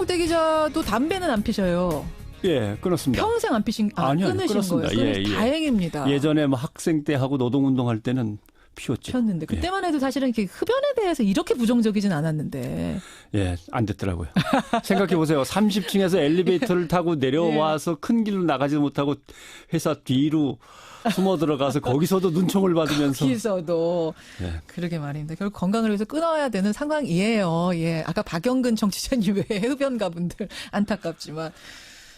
박대기 기자도 담배는 안 피셔요. 예, 끊었습니다. 평생 안 피신, 아니요, 끊으신 끊었습니다. 거예요. 예. 다행입니다. 예전에 뭐 학생 때 하고 노동운동할 때는 피웠죠. 폈는데 그때만 해도 사실은 이렇게 흡연에 대해서 이렇게 부정적이진 않았는데. 예, 안 됐더라고요. 생각해 보세요. 30층에서 엘리베이터를 타고 내려와서 큰 길로 나가지도 못하고 회사 뒤로 숨어 들어가서 거기서도 눈총을 받으면서. 거기서도. 예. 그러게 말입니다. 결국 건강을 위해서 끊어야 되는 상황이에요. 예. 아까 박영근 정치자님 외에 흡연가분들 안타깝지만.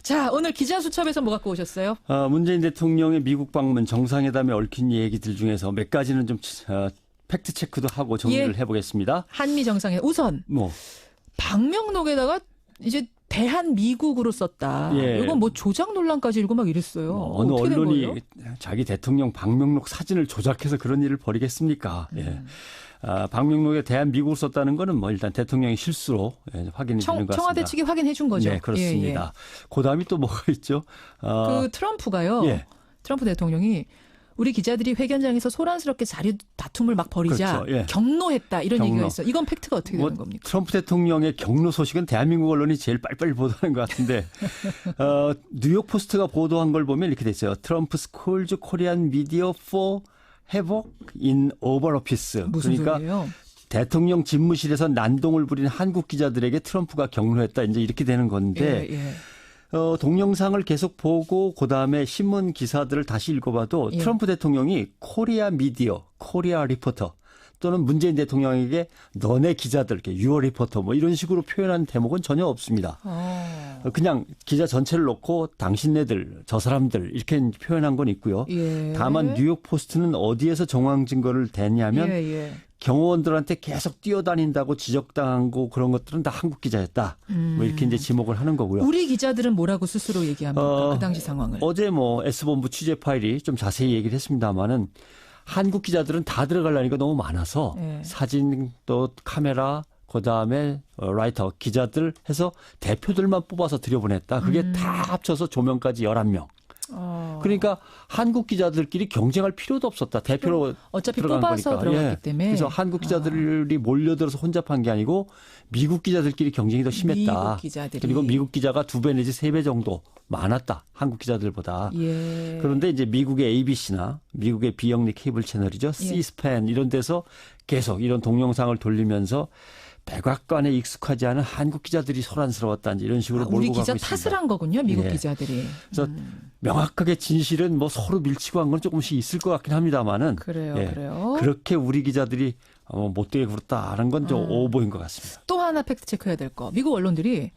자, 오늘 기자수첩에서 뭐 갖고 오셨어요? 문재인 대통령의 미국 방문 정상회담에 얽힌 얘기들 중에서 몇 가지는 좀 팩트 체크도 하고 정리를 해보겠습니다. 한미 정상회 우선 방명록에다가 이제 대한 미국으로 썼다. 예. 이건 뭐 조작 논란까지 일고 막 이랬어요. 어느 어떻게 된 언론이 거예요? 자기 대통령 방명록 사진을 조작해서 그런 일을 벌이겠습니까? 예. 방명록에 대한 미국을 썼다는 거는 뭐 일단 대통령의 실수로 확인이 되는 것 같습니다. 청와대 측이 확인해 준 거죠. 네, 그렇습니다. 그다음이 또 뭐가 있죠? 그 트럼프가요. 예. 트럼프 대통령이 우리 기자들이 회견장에서 소란스럽게 자리 다툼을 막 벌이자 그렇죠. 예. 경로했다 이런 얘기가 있어요. 이건 팩트가 어떻게 되는 겁니까? 트럼프 대통령의 경로 소식은 대한민국 언론이 제일 빨리빨리 보도하는 것 같은데 뉴욕 포스트가 보도한 걸 보면 이렇게 돼 있어요. 트럼프 스콜즈 코리안 미디어 for havoc in Oval Office. 무슨 그러니까 소리예요? 대통령 집무실에서 난동을 부린 한국 기자들에게 트럼프가 경로했다. 이제 이렇게 되는 건데 동영상을 계속 보고 그다음에 신문 기사들을 다시 읽어봐도 트럼프 대통령이 코리아 미디어, 코리아 리포터 또는 문재인 대통령에게 너네 기자들, 유어 리포터 뭐 이런 식으로 표현한 대목은 전혀 없습니다. 그냥 기자 전체를 놓고 당신네들, 저 사람들 이렇게 표현한 건 있고요. 예. 다만 뉴욕 포스트는 어디에서 정황 증거를 댔냐면 경호원들한테 계속 뛰어다닌다고 지적당한 거 그런 것들은 다 한국 기자였다. 뭐 이렇게 이제 지목을 하는 거고요. 우리 기자들은 뭐라고 스스로 얘기합니까? 그 당시 상황을. 어제 뭐 S본부 취재 파일이 좀 자세히 얘기를 했습니다마는 한국 기자들은 다 들어가려니까 너무 많아서 사진 또 카메라 그다음에 라이터 기자들 해서 대표들만 뽑아서 들여보냈다. 그게 다 합쳐서 조명까지 11명. 그러니까 한국 기자들끼리 경쟁할 필요도 없었다. 대표로 어차피 들어간 뽑아서 거니까. 들어갔기 때문에. 그래서 한국 기자들이 몰려들어서 혼잡한 게 아니고 미국 기자들끼리 경쟁이 더 심했다. 미국 기자들이. 그리고 미국 기자가 2배 내지 3배 정도 많았다. 한국 기자들보다. 그런데 이제 미국의 ABC나 미국의 비영리 케이블 채널이죠. C-SPAN 이런 데서 계속 이런 동영상을 돌리면서 백악관에 익숙하지 않은 한국 기자들이 소란스러웠다. 이런 식으로 몰고 가고 있습니다. 우리 기자 탓을 한 거군요. 미국 기자들이. 그래서 명확하게 진실은 뭐 서로 밀치고 한 건 조금씩 있을 것 같긴 합니다만은. 그래요. 그렇게 우리 기자들이 못되게 굴었다는 건 좀 오보인 것 같습니다. 또 하나 팩트 체크해야 될 거. 미국 언론들이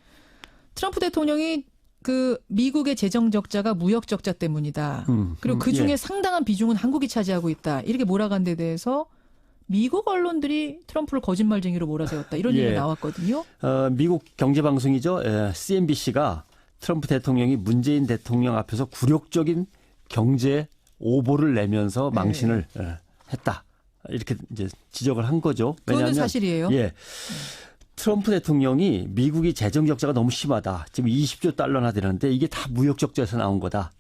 트럼프 대통령이 그 미국의 재정 적자가 무역 적자 때문이다. 그리고 그 중에 상당한 비중은 한국이 차지하고 있다. 이렇게 몰아간 데 대해서 미국 언론들이 트럼프를 거짓말쟁이로 몰아세웠다. 이런 얘기가 나왔거든요. 미국 경제방송이죠. CNBC가 트럼프 대통령이 문재인 대통령 앞에서 굴욕적인 경제 오보를 내면서 망신을 했다. 이렇게 이제 지적을 한 거죠. 그거는 사실이에요. 트럼프 대통령이 미국이 재정 적자가 너무 심하다. 지금 20조 달러나 되는데 이게 다 무역 적자에서 나온 거다.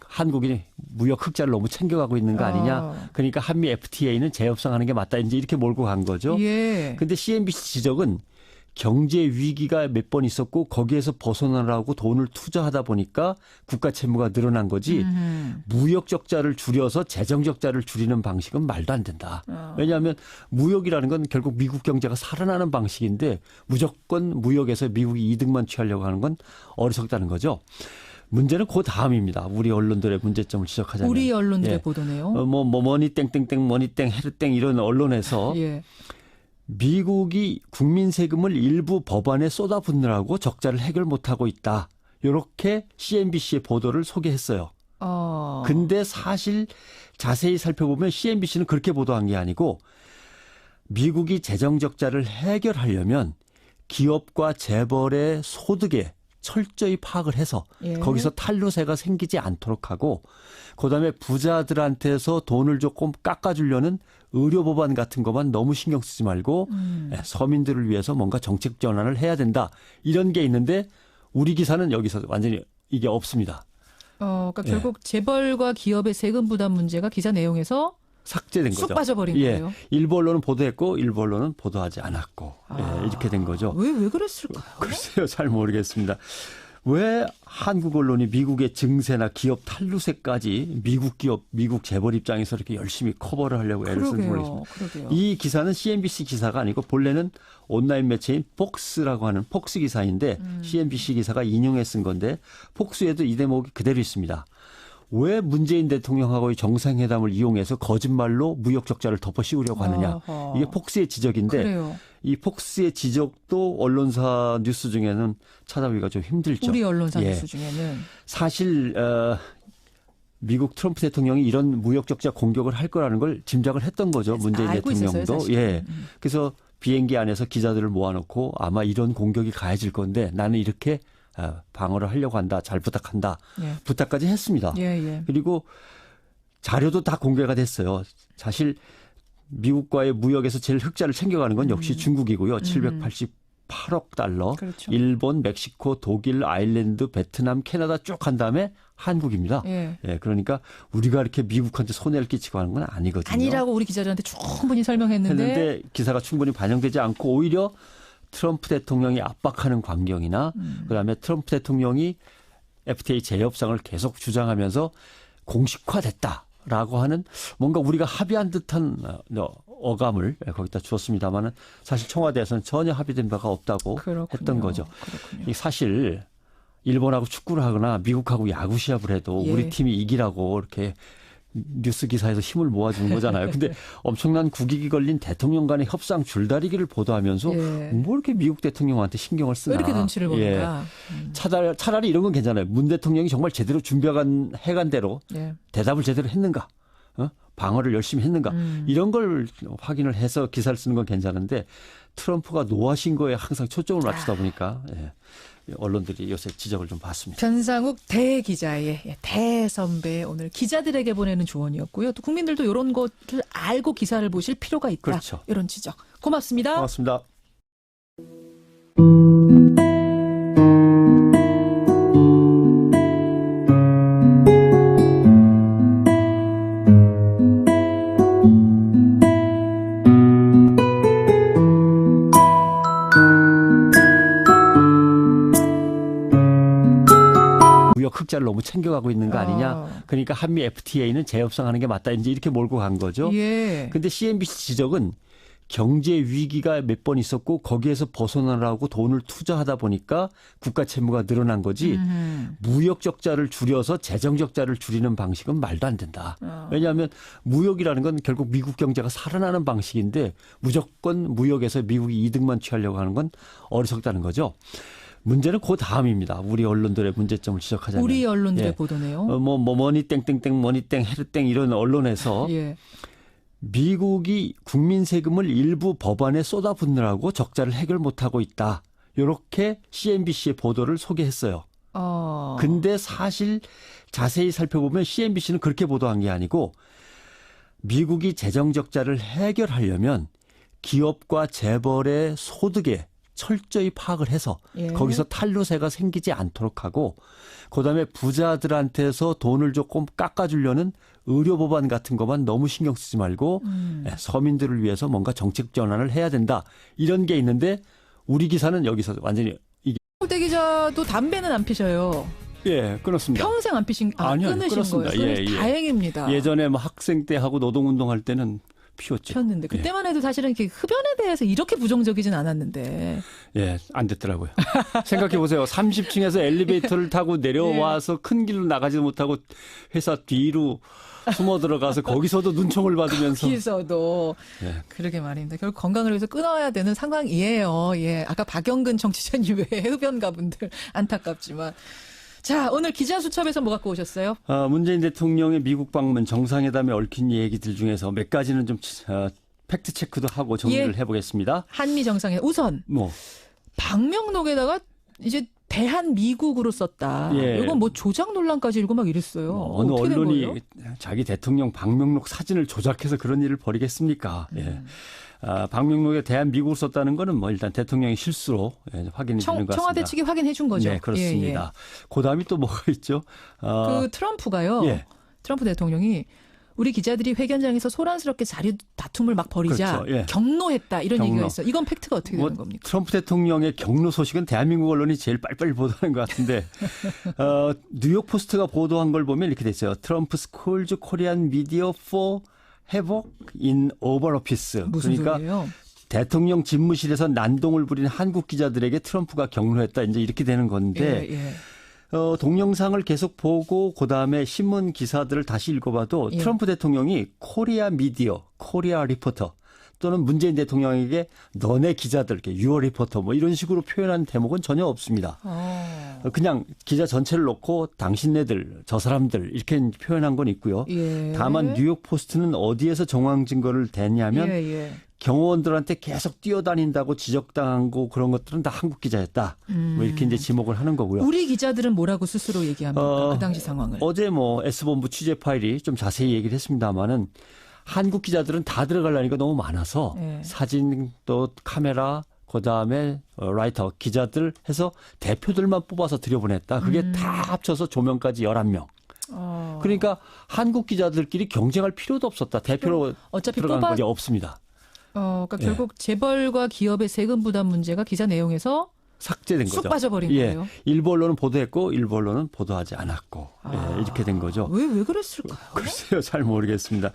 한국이 무역 흑자를 너무 챙겨가고 있는 거 아니냐. 그러니까 한미 FTA는 재협상하는 게 맞다. 이제 이렇게 몰고 간 거죠. 그런데 CNBC 지적은 경제 위기가 몇 번 있었고 거기에서 벗어나라고 돈을 투자하다 보니까 국가 채무가 늘어난 거지 무역 적자를 줄여서 재정 적자를 줄이는 방식은 말도 안 된다. 왜냐하면 무역이라는 건 결국 미국 경제가 살아나는 방식인데 무조건 무역에서 미국이 이득만 취하려고 하는 건 어리석다는 거죠. 문제는 그 다음입니다. 우리 언론들의 문제점을 지적하자면. 우리 언론들의 보도네요. 뭐 머니 땡땡땡 머니 땡 헤르땡 이런 언론에서 미국이 국민 세금을 일부 법안에 쏟아붓느라고 적자를 해결 못하고 있다. 이렇게 CNBC의 보도를 소개했어요. 근데 사실 자세히 살펴보면 CNBC는 그렇게 보도한 게 아니고 미국이 재정 적자를 해결하려면 기업과 재벌의 소득에 철저히 파악을 해서 거기서 탈루세가 생기지 않도록 하고 그다음에 부자들한테서 돈을 조금 깎아주려는 의료법안 같은 것만 너무 신경 쓰지 말고 서민들을 위해서 뭔가 정책 전환을 해야 된다. 이런 게 있는데 우리 기사는 여기서 완전히 이게 없습니다. 그러니까 결국 재벌과 기업의 세금 부담 문제가 기사 내용에서 삭제된 거죠. 쑥 빠져버린 거예요. 일부 언론은 보도했고 일부 언론은 보도하지 않았고 이렇게 된 거죠. 왜 그랬을까요? 글쎄요. 잘 모르겠습니다. 왜 한국 언론이 미국의 증세나 기업 탈루세까지 미국 기업, 미국 재벌 입장에서 이렇게 열심히 커버를 하려고 애를 쓰는지 모르겠습니다. 이 기사는 CNBC 기사가 아니고 본래는 온라인 매체인 폭스라고 하는 폭스 기사인데 CNBC 기사가 인용해 쓴 건데 폭스에도 이 대목이 그대로 있습니다. 왜 문재인 대통령하고의 정상회담을 이용해서 거짓말로 무역 적자를 덮어 씌우려고 하느냐. 이게 폭스의 지적인데 그래요. 이 폭스의 지적도 언론사 뉴스 중에는 찾아보기가 좀 힘들죠. 우리 언론사 뉴스 중에는. 사실 미국 트럼프 대통령이 이런 무역 적자 공격을 할 거라는 걸 짐작을 했던 거죠. 문재인 알고 대통령도. 있었어요, 그래서 비행기 안에서 기자들을 모아놓고 아마 이런 공격이 가해질 건데 나는 이렇게 방어를 하려고 한다. 잘 부탁한다. 부탁까지 했습니다. 그리고 자료도 다 공개가 됐어요. 사실 미국과의 무역에서 제일 흑자를 챙겨가는 건 역시 중국이고요. 788억 달러. 그렇죠. 일본, 멕시코, 독일, 아일랜드, 베트남, 캐나다 쭉 한 다음에 한국입니다. 그러니까 우리가 이렇게 미국한테 손해를 끼치고 하는 건 아니거든요. 아니라고 우리 기자들한테 충분히 설명했는데 기사가 충분히 반영되지 않고 오히려 트럼프 대통령이 압박하는 광경이나 그다음에 트럼프 대통령이 FTA 재협상을 계속 주장하면서 공식화됐다라고 하는 뭔가 우리가 합의한 듯한 어감을 거기다 주었습니다마는 사실 청와대에서는 전혀 합의된 바가 없다고 했던 거죠. 사실 일본하고 축구를 하거나 미국하고 야구 시합을 해도 우리 팀이 이기라고 이렇게 뉴스 기사에서 힘을 모아주는 거잖아요. 근데 엄청난 국익이 걸린 대통령 간의 협상 줄다리기를 보도하면서 뭐 이렇게 미국 대통령한테 신경을 쓰나. 왜 이렇게 눈치를 보는가. 차라리 이런 건 괜찮아요. 문 대통령이 정말 제대로 해간 대로 대답을 제대로 했는가. 방어를 열심히 했는가. 이런 걸 확인을 해서 기사를 쓰는 건 괜찮은데 트럼프가 노하신 거에 항상 초점을 맞추다 보니까 언론들이 요새 지적을 좀 받습니다. 변상욱 대기자의 대선배 오늘 기자들에게 보내는 조언이었고요. 또 국민들도 이런 것을 알고 기사를 보실 필요가 있다. 그렇죠. 이런 지적. 고맙습니다. 고맙습니다. 흑자를 너무 챙겨가고 있는 거 아니냐. 그러니까 한미 FTA는 재협상하는 게 맞다. 이제 이렇게 몰고 간 거죠. 근데 CNBC 지적은 경제 위기가 몇 번 있었고 거기에서 벗어나라고 돈을 투자하다 보니까 국가 채무가 늘어난 거지 무역 적자를 줄여서 재정 적자를 줄이는 방식은 말도 안 된다. 왜냐하면 무역이라는 건 결국 미국 경제가 살아나는 방식인데 무조건 무역에서 미국이 이득만 취하려고 하는 건 어리석다는 거죠. 문제는 그 다음입니다. 우리 언론들의 문제점을 지적하자면. 우리 언론들의 보도네요. 머니 땡땡땡 머니땡 헤르땡 이런 언론에서 미국이 국민 세금을 일부 법안에 쏟아붓느라고 적자를 해결 못하고 있다. 이렇게 CNBC의 보도를 소개했어요. 근데 사실 자세히 살펴보면 CNBC는 그렇게 보도한 게 아니고 미국이 재정 적자를 해결하려면 기업과 재벌의 소득에 철저히 파악을 해서 거기서 탈루세가 생기지 않도록 하고 그다음에 부자들한테서 돈을 조금 깎아주려는 의료법안 같은 것만 너무 신경 쓰지 말고 서민들을 위해서 뭔가 정책 전환을 해야 된다. 이런 게 있는데 우리 기사는 여기서 완전히 대 기자도 담배는 안 피셔요. 끊었습니다. 평생 안 피신 끊으신 끊었습니다. 거예요. 다행입니다. 예전에 뭐 학생 때 하고 노동운동할 때는 폈는데 그때만 해도 사실은 이렇게 흡연에 대해서 이렇게 부정적이진 않았는데 안 됐더라고요. 생각해 보세요. 30층에서 엘리베이터를 타고 내려와서 큰 길로 나가지도 못하고 회사 뒤로 숨어 들어가서 거기서도 눈총을 받으면서 거기서도 그러게 말입니다. 결국 건강을 위해서 끊어야 되는 상황이에요. 아까 박영근 정치자님 외에 흡연가분들 안타깝지만. 자, 오늘 기자수첩에서 뭐 갖고 오셨어요? 문재인 대통령의 미국 방문 정상회담에 얽힌 얘기들 중에서 몇 가지는 좀 팩트 체크도 하고 정리를 해보겠습니다. 한미 정상회담 우선 방명록에다가 이제 대한 미국으로 썼다. 이건 뭐 조작 논란까지 일고 막 이랬어요. 어느 언론이 자기 대통령 방명록 사진을 조작해서 그런 일을 벌이겠습니까? 방명록에 대한 미국을 썼다는 거는 뭐 일단 대통령의 실수로 확인해 주는 것 같습니다. 청와대 측이 확인해 준 거죠. 네, 그렇습니다. 그다음에 또 뭐가 있죠? 그 트럼프가요. 트럼프 대통령이 우리 기자들이 회견장에서 소란스럽게 자리 다툼을 막 벌이자 그렇죠. 예. 경로했다 이런 경로. 얘기가 있어. 이건 팩트가 어떻게 되는 겁니까? 트럼프 대통령의 경로 소식은 대한민국 언론이 제일 빨리빨리 보도하는 것 같은데 뉴욕 포스트가 보도한 걸 보면 이렇게 돼 있어요. 트럼프 스콜즈 코리안 미디어 for havoc in Oval Office. 무슨 그러니까 소리예요? 대통령 집무실에서 난동을 부리는 한국 기자들에게 트럼프가 경로했다. 이제 이렇게 되는 건데 예. 동영상을 계속 보고 그다음에 신문 기사들을 다시 읽어봐도 예. 트럼프 대통령이 코리아 미디어, 코리아 리포터 또는 문재인 대통령에게 너네 기자들, 유어 리포터 뭐 이런 식으로 표현한 대목은 전혀 없습니다. 그냥 기자 전체를 놓고 당신네들, 저 사람들 이렇게 표현한 건 있고요. 예. 다만 뉴욕 포스트는 어디에서 정황 증거를 댔냐면 경호원들한테 계속 뛰어다닌다고 지적당한 거 그런 것들은 다 한국 기자였다. 뭐 이렇게 이제 지목을 하는 거고요. 우리 기자들은 뭐라고 스스로 얘기합니까? 그 당시 상황을. 어제 뭐 S본부 취재 파일이 좀 자세히 얘기를 했습니다마는 한국 기자들은 다 들어가려니까 너무 많아서 사진 또 카메라 그다음에 라이터 기자들 해서 대표들만 뽑아서 들여보냈다. 그게 다 합쳐서 조명까지 11명. 그러니까 한국 기자들끼리 경쟁할 필요도 없었다. 대표로 어차피 들어간 거지 없습니다. 그러니까 결국 재벌과 기업의 세금 부담 문제가 기사 내용에서 삭제된 거죠. 쑥 빠져버린 거예요. 일부 언론은 보도했고 일부 언론은 보도하지 않았고 이렇게 된 거죠. 왜 그랬을까요? 글쎄요. 잘 모르겠습니다.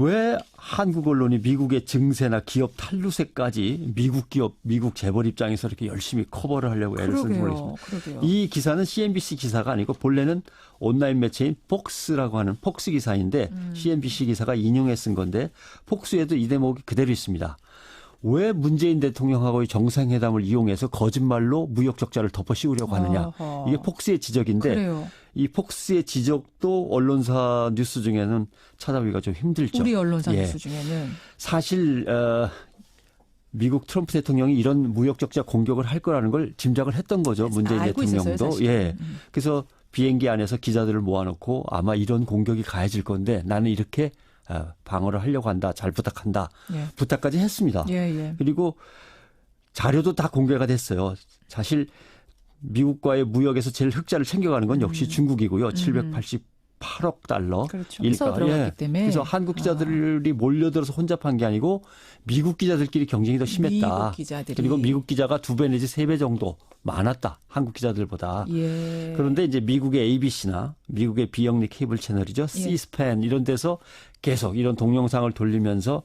왜 한국 언론이 미국의 증세나 기업 탈루세까지 미국 기업, 미국 재벌 입장에서 이렇게 열심히 커버를 하려고 애를 쓰는지 모르겠습니다. 이 기사는 CNBC 기사가 아니고 본래는 온라인 매체인 폭스라고 하는 폭스 기사인데 CNBC 기사가 인용해 쓴 건데 폭스에도 이 대목이 그대로 있습니다. 왜 문재인 대통령하고의 정상회담을 이용해서 거짓말로 무역 적자를 덮어 씌우려고 하느냐. 이게 폭스의 지적인데 그래요. 이 폭스의 지적도 언론사 뉴스 중에는 찾아보기가 좀 힘들죠. 우리 언론사 뉴스 중에는. 사실 미국 트럼프 대통령이 이런 무역 적자 공격을 할 거라는 걸 짐작을 했던 거죠. 문재인 대통령도. 그래서 비행기 안에서 기자들을 모아놓고 아마 이런 공격이 가해질 건데 나는 이렇게 방어를 하려고 한다. 잘 부탁한다. 부탁까지 했습니다. 그리고 자료도 다 공개가 됐어요. 사실 미국과의 무역에서 제일 흑자를 챙겨가는 건 역시 중국이고요. 788억 달러. 그렇죠. 들어갔기 때문에. 그래서 한국 기자들이 몰려들어서 혼잡한 게 아니고 미국 기자들끼리 경쟁이 더 심했다. 미국 기자들이. 그리고 미국 기자가 2배 내지 3배 정도 많았다. 한국 기자들보다. 그런데 이제 미국의 ABC나 미국의 비영리 케이블 채널이죠. C-SPAN 이런 데서 계속 이런 동영상을 돌리면서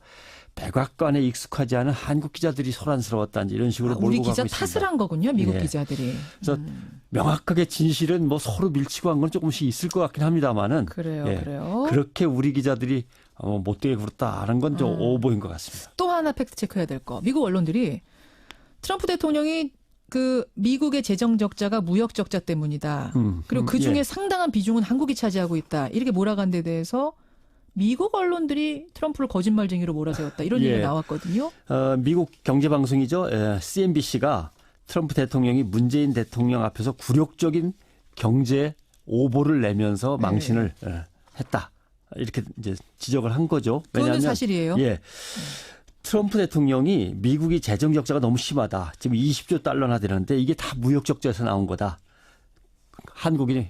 백악관에 익숙하지 않은 한국 기자들이 소란스러웠다. 이런 식으로 몰고 가고 있습니다. 우리 기자 탓을 한 거군요. 미국 기자들이. 그래서 명확하게 진실은 뭐 서로 밀치고 한 건 조금씩 있을 것 같긴 합니다만은. 그래요. 그렇게 우리 기자들이 못되게 굴었다는 건 좀 오보인 것 같습니다. 또 하나 팩트 체크해야 될 거. 미국 언론들이 트럼프 대통령이 그 미국의 재정 적자가 무역 적자 때문이다. 그리고 그 중에 상당한 비중은 한국이 차지하고 있다. 이렇게 몰아간 데 대해서 미국 언론들이 트럼프를 거짓말쟁이로 몰아세웠다. 이런 얘기가 나왔거든요. 미국 경제방송이죠. CNBC가 트럼프 대통령이 문재인 대통령 앞에서 굴욕적인 경제 오보를 내면서 망신을 했다. 이렇게 이제 지적을 한 거죠. 그거는 사실이에요. 트럼프 대통령이 미국이 재정 적자가 너무 심하다. 지금 20조 달러나 되는데 이게 다 무역 적자에서 나온 거다. 한국이